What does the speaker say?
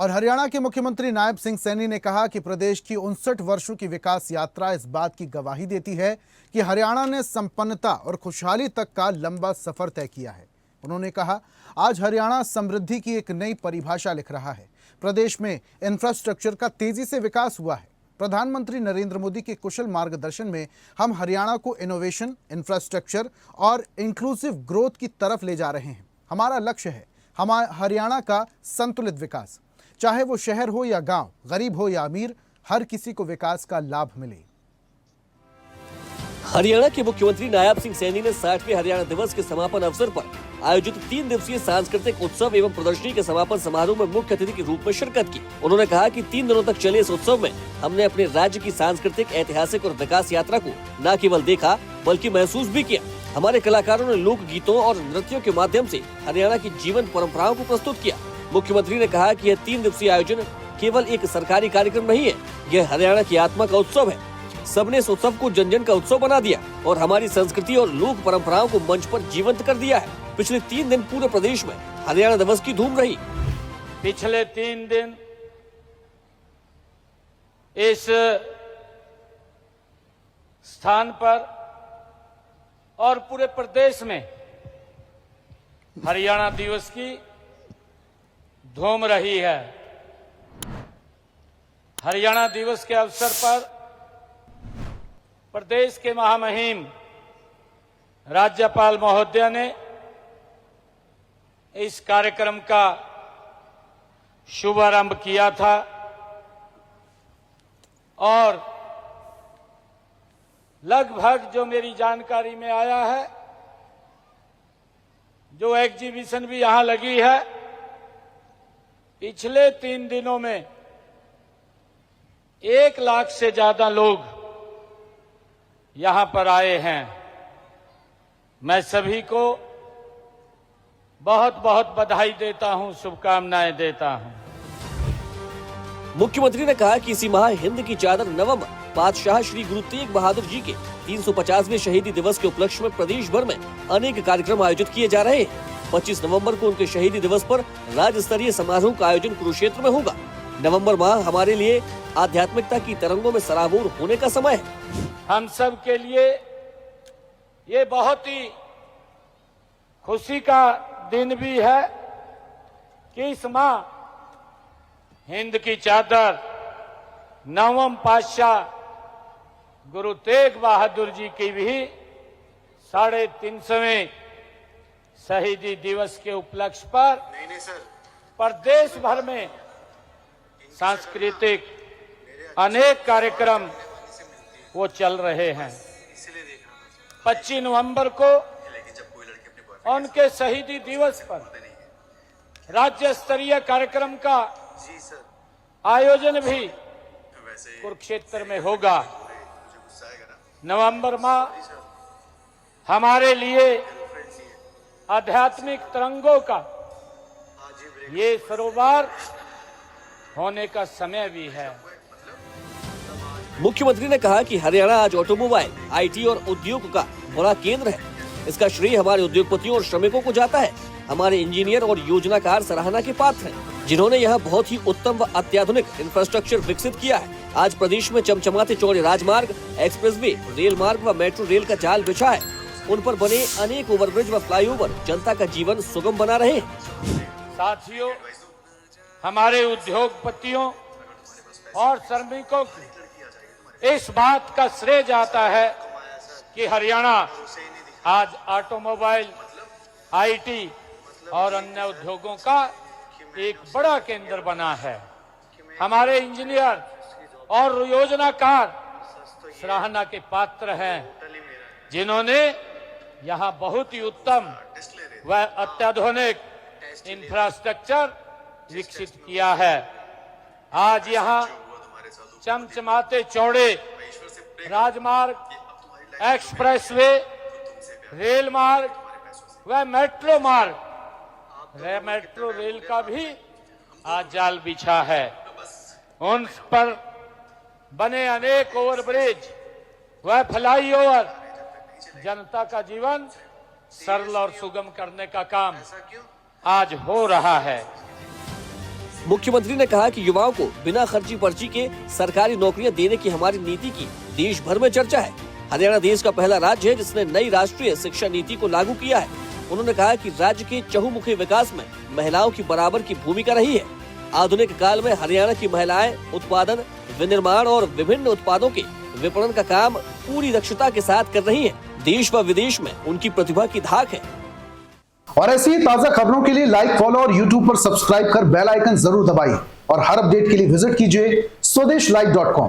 और हरियाणा के मुख्यमंत्री नायब सिंह सैनी ने कहा कि प्रदेश की 59 वर्षों की विकास यात्रा इस बात की गवाही देती है कि हरियाणा ने संपन्नता और खुशहाली तक का लंबा सफर तय किया है। उन्होंने कहा, आज हरियाणा समृद्धि की एक नई परिभाषा लिख रहा है। प्रदेश में इंफ्रास्ट्रक्चर का तेजी से विकास हुआ है। प्रधानमंत्री नरेंद्र मोदी के कुशल मार्गदर्शन में हम हरियाणा को इनोवेशन, इंफ्रास्ट्रक्चर और इंक्लूसिव ग्रोथ की तरफ ले जा रहे हैं। हमारा लक्ष्य है हरियाणा का संतुलित विकास। चाहे वो शहर हो या गांव, गरीब हो या अमीर, हर किसी को विकास का लाभ मिले। हरियाणा के मुख्यमंत्री नायब सिंह सैनी ने 60वें हरियाणा दिवस के समापन अवसर पर आयोजित 3 दिवसीय सांस्कृतिक उत्सव एवं प्रदर्शनी के समापन समारोह में मुख्य अतिथि के रूप में शिरकत की। उन्होंने कहा कि 3 दिनों तक चले इस उत्सव में हमने अपने राज्य की सांस्कृतिक, ऐतिहासिक और विकास यात्रा को न केवल देखा बल्कि महसूस भी किया। हमारे कलाकारों ने लोक गीतों और नृत्यों के माध्यम से हरियाणा की जीवंत परंपराओं को प्रस्तुत किया। मुख्यमंत्री ने कहा कि यह 3 दिवसीय आयोजन केवल एक सरकारी कार्यक्रम नहीं है, यह हरियाणा की आत्मा का उत्सव है। सबने इस उत्सव को जन जन का उत्सव बना दिया और हमारी संस्कृति और लोक परंपराओं को मंच पर जीवंत कर दिया है। पिछले 3 दिन पूरे प्रदेश में हरियाणा दिवस की धूम रही। पिछले 3 दिन इस स्थान पर और पूरे प्रदेश में हरियाणा दिवस की धूम रही है। हरियाणा दिवस के अवसर पर प्रदेश के महामहिम राज्यपाल महोदय ने इस कार्यक्रम का शुभारंभ किया था और लगभग जो मेरी जानकारी में आया है, जो एग्जीबिशन भी यहां लगी है, पिछले 3 दिनों में 1 लाख से ज्यादा लोग यहां पर आए हैं। मैं सभी को बहुत बहुत बधाई देता हूं, शुभकामनाएं देता हूं। मुख्यमंत्री ने कहा कि इसी माह हिंद की चादर नवम पातशाह श्री गुरु तेग बहादुर जी के 350वें शहीदी दिवस के उपलक्ष्य में प्रदेश भर में अनेक कार्यक्रम आयोजित किए जा रहे हैं। 25 नवंबर को उनके शहीदी दिवस पर राज्य स्तरीय समारोह का आयोजन कुरुक्षेत्र में होगा। नवंबर माह हमारे लिए आध्यात्मिकता की तरंगों में सराबोर होने का समय है। हम सब के लिए ये बहुत ही खुशी का दिन भी है कि इस माह हिंद की चादर नवम पातशाह गुरु तेग बहादुर जी की भी 350वें शहीदी दिवस के उपलक्ष्य पर प्रदेश भर में सांस्कृतिक अनेक कार्यक्रम वो चल रहे हैं। 25 नवंबर को उनके शहीदी दिवस पर राज्य स्तरीय कार्यक्रम का आयोजन भी कुरुक्षेत्र में होगा। नवंबर माह हमारे लिए आध्यात्मिक तरंगों का ये सरोवर होने का समय भी है। मुख्यमंत्री ने कहा कि हरियाणा आज ऑटोमोबाइल, आईटी और उद्योग का बड़ा केंद्र है। इसका श्रेय हमारे उद्योगपतियों और श्रमिकों को जाता है। हमारे इंजीनियर और योजनाकार सराहना के पात्र हैं, जिन्होंने यहाँ बहुत ही उत्तम व अत्याधुनिक इंफ्रास्ट्रक्चर विकसित किया है। आज प्रदेश में चमचमाते चौड़े राजमार्ग, एक्सप्रेसवे, रेल मार्ग व मेट्रो रेल का जाल बिछा है। उन पर बने अनेक ओवरब्रिज व फ्लाईओवर जनता का जीवन सुगम बना रहे हैं। साथियों, हमारे उद्योगपतियों और श्रमिकों को इस बात का श्रेय जाता है कि हरियाणा आज ऑटोमोबाइल, आईटी और अन्य उद्योगों का एक बड़ा केंद्र बना है। हमारे इंजीनियर और योजनाकार सराहना के पात्र हैं, जिन्होंने यहाँ बहुत ही उत्तम व अत्याधुनिक इंफ्रास्ट्रक्चर विकसित किया है। आज यहाँ चमचमाते चौड़े राजमार्ग, एक्सप्रेसवे, रेल मार्ग व मेट्रो मार्ग, मेट्रो रेल का भी आज जाल बिछा है। उन पर बने अनेक ओवरब्रिज व फ्लाईओवर जनता का जीवन सरल और सुगम करने का काम आज हो रहा है। मुख्यमंत्री ने कहा कि युवाओं को बिना खर्ची पर्ची के सरकारी नौकरियां देने की हमारी नीति की देश भर में चर्चा है। हरियाणा देश का पहला राज्य है जिसने नई राष्ट्रीय शिक्षा नीति को लागू किया है। उन्होंने कहा कि राज्य के चहुमुखी विकास में महिलाओं की बराबर की भूमिका रही है। आधुनिक काल में हरियाणा की महिलाएं उत्पादन, विनिर्माण और विभिन्न उत्पादों के विपणन का काम पूरी दक्षता के साथ कर रही हैं। देश व विदेश में उनकी प्रतिभा की धाक है। और ऐसी ही ताजा खबरों के लिए लाइक, फॉलो और यूट्यूब पर सब्सक्राइब कर बेल आइकन जरूर दबाइए और हर अपडेट के लिए विजिट कीजिए स्वदेशलाइव.com।